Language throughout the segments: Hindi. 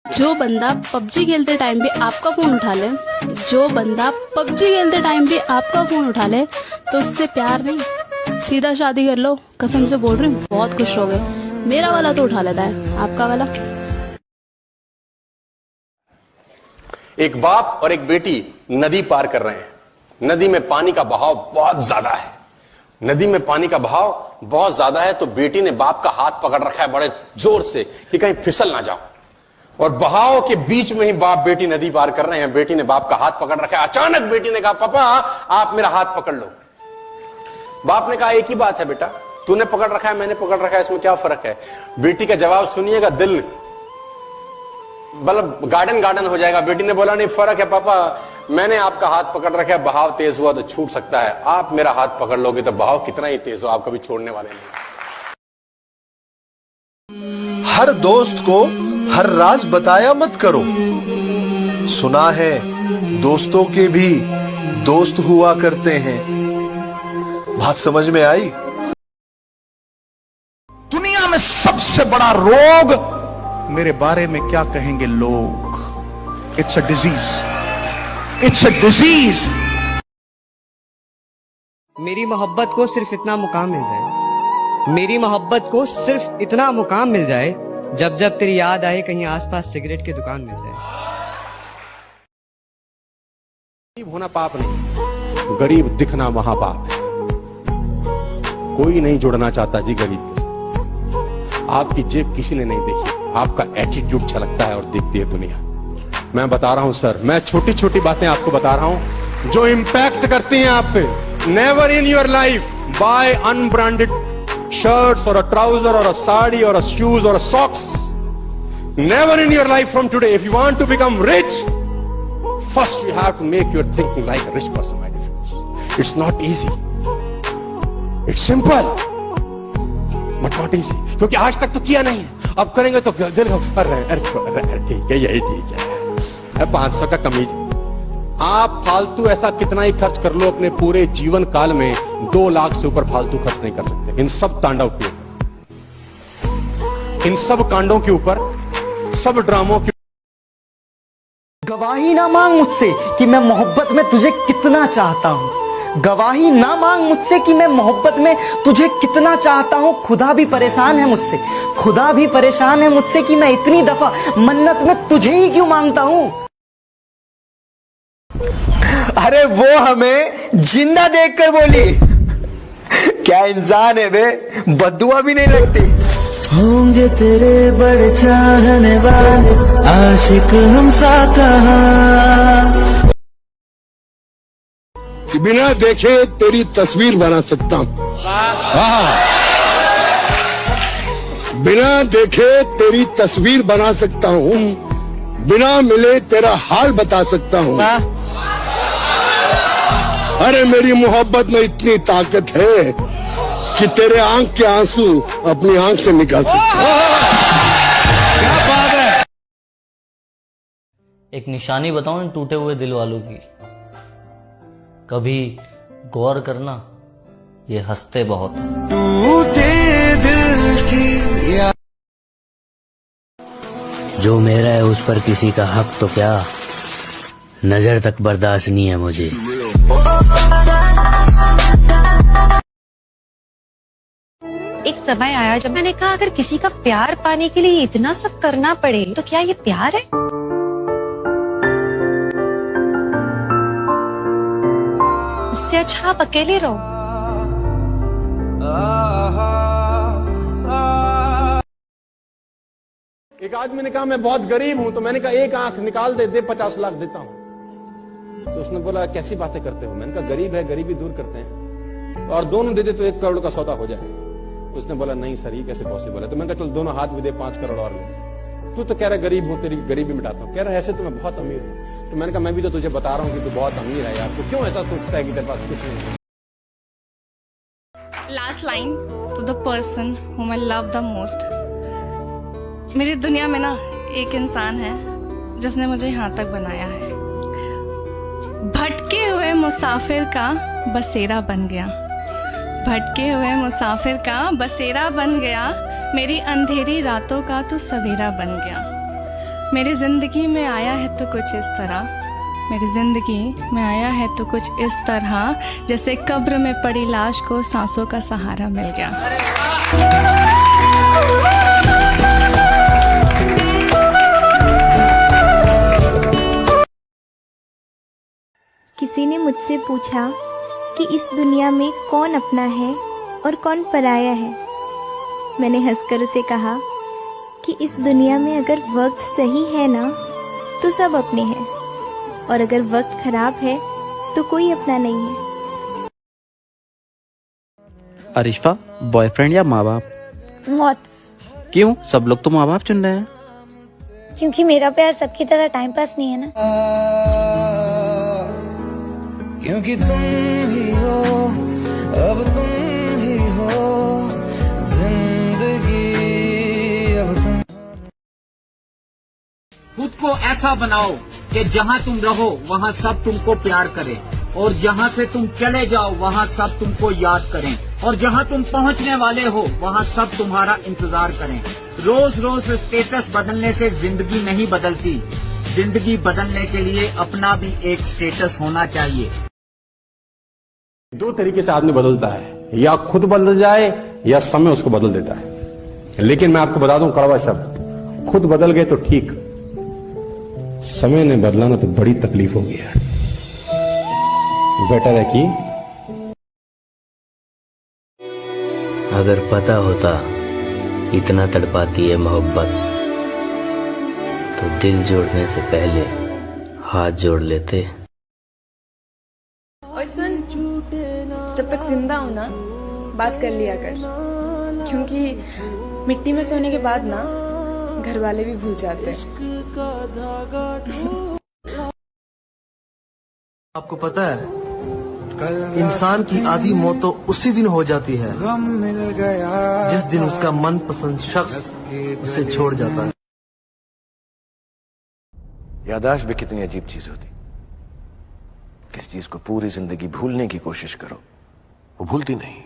जो बंदा पबजी खेलते टाइम भी आपका फोन उठा ले, जो बंदा पबजी खेलते टाइम भी आपका फोन उठा ले, तो उससे प्यार नहीं, सीधा शादी कर लो। कसम से बोल रही हूँ, बहुत खुश रहोगे। मेरा वाला तो उठा लेता है, आपका वाला। एक बाप और एक बेटी नदी पार कर रहे हैं। नदी में पानी का बहाव बहुत ज्यादा है। नदी में पानी का बहाव बहुत ज्यादा है, तो बेटी ने बाप का हाथ पकड़ रखा है बड़े जोर से कि कहीं फिसल ना जाओ। और बहाव के बीच में ही बाप बेटी नदी पार कर रहे हैं। बेटी ने बाप का हाथ पकड़ रखा है। अचानक बेटी ने कहा, पापा आप मेरा हाथ पकड़ लो। बाप ने कहा, एक ही बात है बेटा, तूने पकड़ रखा है मैंने पकड़ रखा है, इसमें क्या फर्क है। बेटी का जवाब सुनिएगा, दिल मतलब गार्डन गार्डन हो जाएगा। बेटी ने बोला, नहीं फर्क है पापा, मैंने आपका हाथ पकड़ रखा है, बहाव तेज हुआ तो छूट सकता है, आप मेरा हाथ पकड़ लोगे तो बहाव कितना ही तेज हो आप कभी छोड़ने वाले नहीं। हर दोस्त को हर राज बताया मत करो। सुना है दोस्तों के भी दोस्त हुआ करते हैं। बात समझ में आई? दुनिया में सबसे बड़ा रोग मेरे बारे में क्या कहेंगे लोग। It's a disease, it's a disease. मेरी मोहब्बत को सिर्फ इतना मुकाम मिल जाए, मेरी मोहब्बत को सिर्फ इतना मुकाम मिल जाए, जब जब तेरी याद आए कहीं आसपास सिगरेट की दुकान मिल जाए। गरीब होना पाप नहीं, गरीब दिखना महापाप है। कोई नहीं जुड़ना चाहता जी गरीब के साथ। आपकी जेब किसी ने नहीं देखी, आपका एटीट्यूड छलकता है और देखती है दुनिया। मैं बता रहा हूं सर, मैं छोटी छोटी बातें आपको बता रहा हूं जो इंपैक्ट करती हैं आप पे। Never in your life buy unbranded shirts or a trouser or a sari or a shoes or a socks. Never in your life from today. If you want to become rich, first you have to make your thinking like a rich person, my dear friends. It's not easy. It's simple, but not easy. क्योंकि आज तक तो किया नहीं है, अब करेंगे तो दिल अरे ठीक है, यही ठीक है। 500 का कमीज। आप फालतू ऐसा कितना ही खर्च कर लो अपने पूरे जीवन काल में, 2 लाख से ऊपर फालतू खर्च नहीं कर सकते इन सब तांडव के ऊपर, इन सब कांडों के ऊपर, सब ड्रामों के। गवाही ना मांग मुझसे कि मैं मोहब्बत में तुझे कितना चाहता हूँ। गवाही ना मांग मुझसे कि मैं मोहब्बत में तुझे कितना चाहता हूँ। खुदा भी परेशान है मुझसे, खुदा भी परेशान है मुझसे कि मैं इतनी दफा मन्नत में तुझे ही क्यों मांगता हूँ। अरे वो हमें जिंदा देखकर बोली, क्या इंसान है बे, बद्दुआ भी नहीं लगती। होंगे तेरे बड़े चाहने वाले आशिक हम सा कहाँ। कि बिना देखे तेरी तस्वीर बना सकता हूँ, बिना देखे तेरी तस्वीर बना सकता हूँ, बिना मिले तेरा हाल बता सकता हूँ। अरे मेरी मोहब्बत में इतनी ताकत है कि तेरे आंख के आंसू अपनी आंख से निकाल सकते हैं। क्या बात है। एक निशानी बताऊं इन टूटे हुए दिल वालों की, कभी गौर करना, ये हंसते बहुत हैं। टूटे दिल की जो मेरा है उस पर किसी का हक तो क्या, नजर तक बर्दाश्त नहीं है मुझे। एक समय आया जब मैंने कहा, अगर किसी का प्यार पाने के लिए इतना सब करना पड़े तो क्या ये प्यार है। इससे अच्छा आप अकेले रहो। एक आदमी ने कहा, मैं बहुत गरीब हूं, तो मैंने कहा एक आंख निकाल दे 50 लाख देता हूं। तो उसने बोला, कैसी बातें करते हो। मैंने कहा, गरीब है, गरीबी दूर करते हैं, और दोनों दे दे तो 1 करोड़ का सौदा हो जाए। उसने बोला, नहीं सर ये कैसे पॉसिबल है। तो मैंने कहा, चल दोनों हाथ भी दे, 5 करोड़ और ले। तू तो कह रहा गरीब हूं, तेरी गरीबी मिटाता हूं। कह रहा ऐसे तो मैं बहुत अमीर हूं। तो मैंने कहा, मैं भी तो तुझे बता रहा हूं कि तू बहुत अमीर है यार, तू क्यों ऐसा सोचता है कि तेरे पास कुछ नहीं है। Last line to the person whom I love the most। मेरी दुनिया में ना एक इंसान है जिसने मुझे यहाँ तक बनाया है। भटके हुए मुसाफिर का बसेरा बन गया, भटके हुए मुसाफिर का बसेरा बन गया, मेरी अंधेरी रातों का तू सवेरा बन गया। मेरी जिंदगी में आया है तो कुछ इस तरह, मेरी जिंदगी में आया है तो कुछ इस तरह, जैसे कब्र में पड़ी लाश को सांसों का सहारा मिल गया। किसी ने मुझसे पूछा कि इस दुनिया में कौन अपना है और कौन पराया है। मैंने हंसकर उसे कहा कि इस दुनिया में अगर वक्त सही है ना तो सब अपने हैं, और अगर वक्त खराब है तो कोई अपना नहीं है। अरिश्फा, बॉयफ्रेंड या माँ बाप? मौत। क्यों? सब लोग तो माँ बाप चुन रहे हैं। क्योंकि मेरा प्यार सबकी तरह टाइम पास नहीं है ना। क्योंकि तुम ही हो, अब तुम ही हो जिंदगी, अब तुम। खुद को ऐसा बनाओ कि जहाँ तुम रहो वहाँ सब तुमको प्यार करें, और जहाँ से तुम चले जाओ वहाँ सब तुमको याद करें, और जहाँ तुम पहुँचने वाले हो वहाँ सब तुम्हारा इंतजार करें। रोज रोज स्टेटस बदलने से जिंदगी नहीं बदलती, जिंदगी बदलने के लिए अपना भी एक स्टेटस होना चाहिए। दो तरीके से आदमी बदलता है, या खुद बदल जाए या समय उसको बदल देता है। लेकिन मैं आपको बता दूं कड़वा शब्द, खुद बदल गए तो ठीक, समय ने बदला ना तो बड़ी तकलीफ होगी यार। बेटर है कि अगर पता होता इतना तड़पाती है मोहब्बत, तो दिल जोड़ने से पहले हाथ जोड़ लेते। और सुन, जब तक जिंदा हो ना बात कर लिया कर, क्योंकि मिट्टी में सोने के बाद ना घर वाले भी भूल जाते हैं। आपको पता है, इंसान की आधी मौत तो उसी दिन हो जाती है जिस दिन उसका मनपसंद शख्स उसे छोड़ जाता है। याददाश्त भी कितनी अजीब चीज होती। किस चीज को पूरी जिंदगी भूलने की कोशिश करो, वो भूलती नहीं।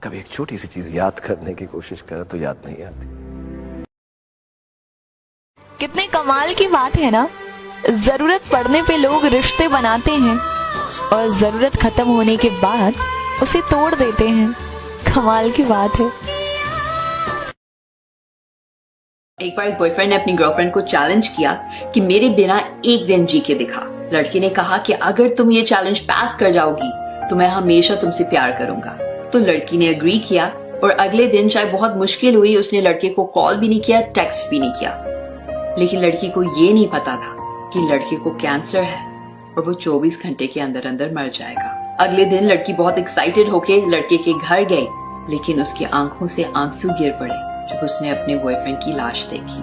कभी एक छोटी सी चीज याद करने की कोशिश करो तो याद नहीं आती। कितने कमाल की बात है ना, जरूरत पड़ने पे लोग रिश्ते बनाते हैं और जरूरत खत्म होने के बाद उसे तोड़ देते हैं। कमाल की बात है। एक बार एक बॉयफ्रेंड ने अपनी गर्लफ्रेंड को चैलेंज किया कि मेरे बिना एक दिन जी के दिखा। लड़की ने कहा कि अगर तुम ये चैलेंज पास कर जाओगी तो मैं हमेशा तुमसे प्यार करूंगा। तो लड़की ने अग्री किया और अगले दिन चाहे बहुत मुश्किल हुई, उसने लड़के को कॉल भी नहीं किया, टेक्स्ट भी नहीं किया। लेकिन लड़की को ये नहीं पता था कि लड़के को कैंसर है और वो 24 घंटे के अंदर अंदर मर जाएगा। अगले दिन लड़की बहुत एक्साइटेड होके लड़के के घर गई, लेकिन उसकी आंखों से आंसू गिर पड़े जब उसने अपने बॉयफ्रेंड की लाश देखी।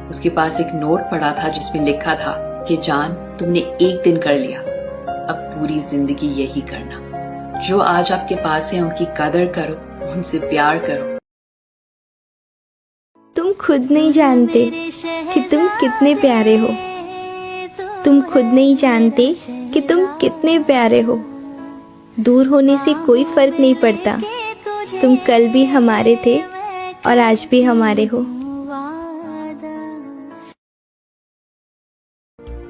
उसके पास एक नोट पड़ा था जिसमें लिखा था कि जान, तुमने एक दिन कर लिया, अब पूरी जिंदगी यही करना। जो आज आपके पास है उनकी कदर करो, उनसे प्यार करो। तुम खुद नहीं जानते कि तुम कितने प्यारे हो। तुम खुद नहीं जानते कि तुम कितने प्यारे हो। दूर होने से कोई फर्क नहीं पड़ता। तुम कल भी हमारे थे और आज भी हमारे हो।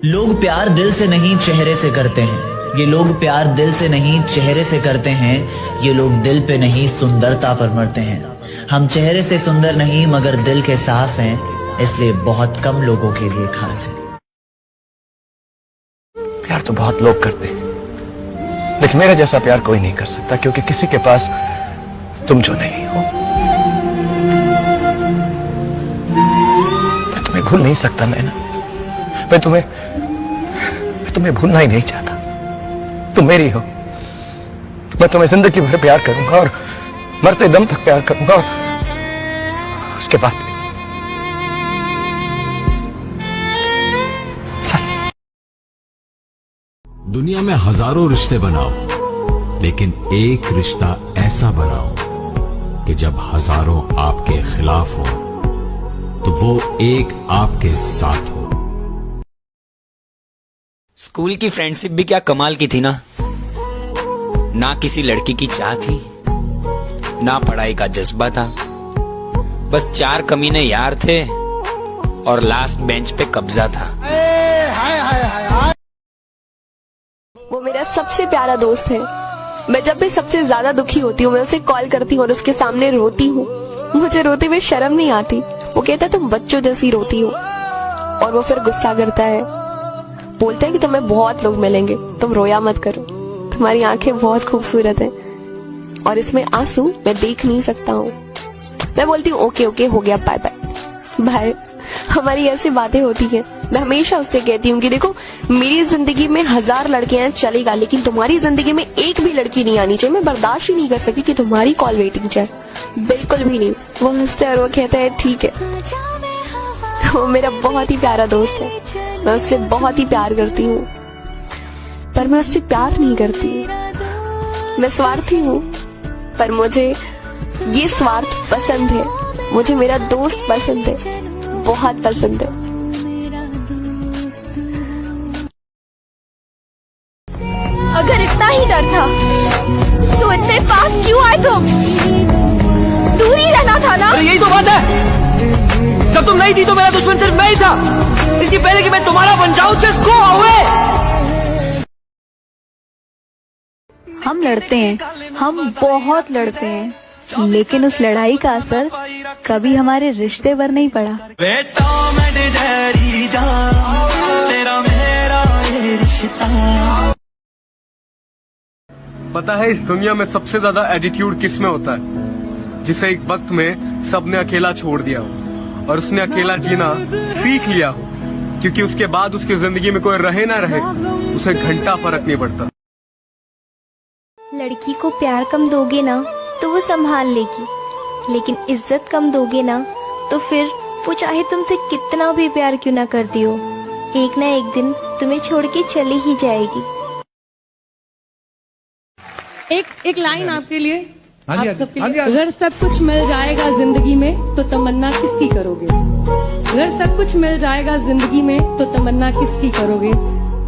लोग प्यार दिल से नहीं चेहरे से करते हैं। ये लोग प्यार दिल से नहीं चेहरे से करते हैं। ये लोग दिल पे नहीं सुंदरता पर मरते हैं। हम चेहरे से सुंदर नहीं मगर दिल के साफ हैं, इसलिए बहुत कम लोगों के लिए खास है। प्यार तो बहुत लोग करते हैं, लेकिन मेरा जैसा प्यार कोई नहीं कर सकता, क्योंकि किसी के पास तुम जो नहीं हो। मैं तुम्हें भूल नहीं सकता नैना। मैं तुम्हें भूलना ही नहीं चाहता। तुम मेरी हो। मैं तुम्हें जिंदगी भर प्यार करूंगा और मरते दम तक प्यार करूंगा, और उसके बाद दुनिया में हजारों रिश्ते बनाओ, लेकिन एक रिश्ता ऐसा बनाओ कि जब हजारों आपके खिलाफ हो तो वो एक आपके साथ हो। स्कूल की फ्रेंडशिप भी क्या कमाल की थी ना। ना किसी लड़की की चाह थी, ना पढ़ाई का जज्बा था। बस 4 कमीने यार थे और लास्ट बेंच पे कब्जा था। वो मेरा सबसे प्यारा दोस्त है। मैं जब भी सबसे ज्यादा दुखी होती हूँ मैं उसे कॉल करती हूँ और उसके सामने रोती हूँ। मुझे रोते हुए शर्म नहीं आती। वो कहता है तुम बच्चों जैसी रोती हो, और वो फिर गुस्सा करता है, बोलता है कि तुम्हें बहुत लोग मिलेंगे, तुम रोया मत करो, तुम्हारी आंखें बहुत खूबसूरत है और इसमें आंसू मैं देख नहीं सकता हूँ। मैं बोलती हूँ ओके ओके हो गया, बाय बाय बाय। हमारी ऐसी बातें होती हैं। मैं हमेशा उससे कहती हूँ कि देखो मेरी जिंदगी में 1000 लड़कियां चलेगा, लेकिन तुम्हारी जिंदगी में एक भी लड़की नहीं आनी चाहिए। मैं बर्दाश्त ही नहीं कर सकती कि तुम्हारी कॉल वेटिंग जाए, बिल्कुल भी नहीं। वो हंसता है और वो कहता है ठीक है। वो मेरा बहुत ही प्यारा दोस्त है। मैं उससे बहुत ही प्यार करती हूँ, पर मैं उससे प्यार नहीं करती। मैं स्वार्थी हूँ, पर मुझे ये स्वार्थ पसंद है। मुझे मेरा दोस्त पसंद है, बहुत पसंद है। अगर इतना ही डर था तो इतने पास क्यों आए तुम? दूर ही रहना था ना। तो यही तो बात है, जब तुम नहीं थी तो मेरा दुश्मन सिर्फ मैं ही था। इसके पहले कि मैं तुम्हारा बन जाऊं, जस्ट गो अवे। हम लड़ते हैं, हम बहुत लड़ते हैं, लेकिन उस लड़ाई का असर कभी हमारे रिश्ते पर नहीं पड़ा। बेटा मैं डरी जा, तेरा मेरा ये रिश्ता। पता है इस दुनिया में सबसे ज्यादा एटीट्यूड किस में होता है? जिसे एक वक्त में सबने अकेला छोड़ दिया हो और उसने अकेला जीना सीख लिया हो, क्योंकि उसके बाद उसकी जिंदगी में कोई रहे ना रहे उसे घंटा फर्क नहीं पड़ता। लड़की को प्यार कम दोगे ना तो वो संभाल लेगी, लेकिन इज्जत कम दोगे ना तो फिर वो चाहे तुमसे कितना भी प्यार क्यों ना करती हो, एक ना एक दिन तुम्हें छोड़ के चली ही जाएगी। एक लाइन आपके लिए, आप सबके लिए। अगर सब कुछ मिल जाएगा जिंदगी में तो तमन्ना किसकी करोगे? अगर सब कुछ मिल जाएगा जिंदगी में तो तमन्ना किसकी करोगे?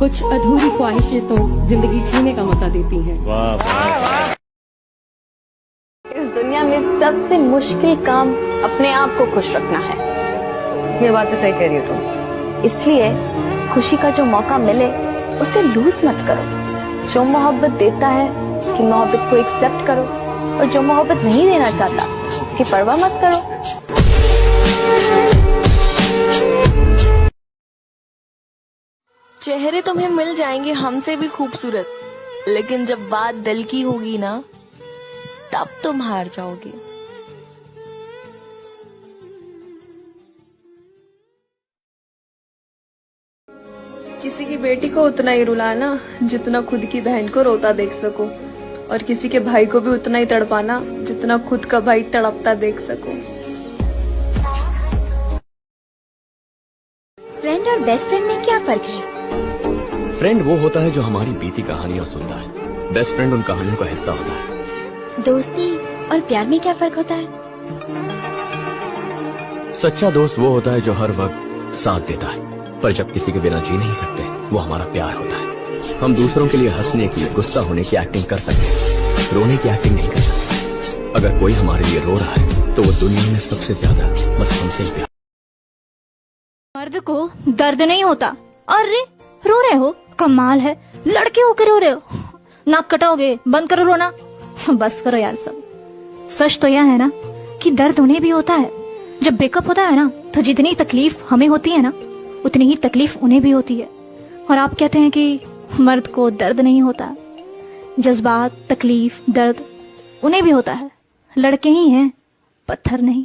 कुछ अधूरी ख्वाहिशें तो जिंदगी जीने का मजा देती हैं। इस दुनिया में सबसे मुश्किल काम अपने आप को खुश रखना है। ये बात तो सही कह रही हो तुम। इसलिए खुशी का जो मौका मिले उसे लूज मत करो। जो मोहब्बत देता है उसकी मोहब्बत को एक्सेप्ट करो, और जो मोहब्बत नहीं देना चाहता उसकी परवाह मत करो। चेहरे तुम्हें मिल जाएंगे हमसे भी खूबसूरत, लेकिन जब बात दिल की होगी ना तब तुम हार जाओगे। किसी की बेटी को उतना ही रुलाना जितना खुद की बहन को रोता देख सको, और किसी के भाई को भी उतना ही तड़पाना जितना खुद का भाई तड़पता देख सको। फ्रेंड और बेस्ट फ्रेंड में क्या फर्क है? फ्रेंड वो होता है जो हमारी बीती कहानियां सुनता है, बेस्ट फ्रेंड उन कहानियों का हिस्सा होता है। दोस्ती और प्यार में क्या फर्क होता है? सच्चा दोस्त वो होता है जो हर वक्त साथ देता है, पर जब किसी के बिना जी नहीं सकते वो हमारा प्यार होता है। हम दूसरों के लिए हंसने की, गुस्सा होने की एक्टिंग कर सकते हैं, रोने की एक्टिंग नहीं कर सकते। अगर कोई हमारे लिए रो रहा है तो वो दुनिया में सबसे ज्यादा बस हमसे ही प्यार। मर्द को दर्द नहीं होता। अरे रो रहे हो, कमाल है, लड़के होकर रो रहे हो। नाक कटाओगे, बंद करो रोना, बस करो यार सब। सच तो यह है ना कि दर्द उन्हें भी होता है। जब ब्रेकअप होता है ना तो जितनी तकलीफ हमें होती है ना उतनी ही तकलीफ उन्हें भी होती है। और आप कहते हैं कि मर्द को दर्द नहीं होता। जज्बात, तकलीफ, दर्द उन्हें भी होता है। लड़के ही हैं, पत्थर नहीं।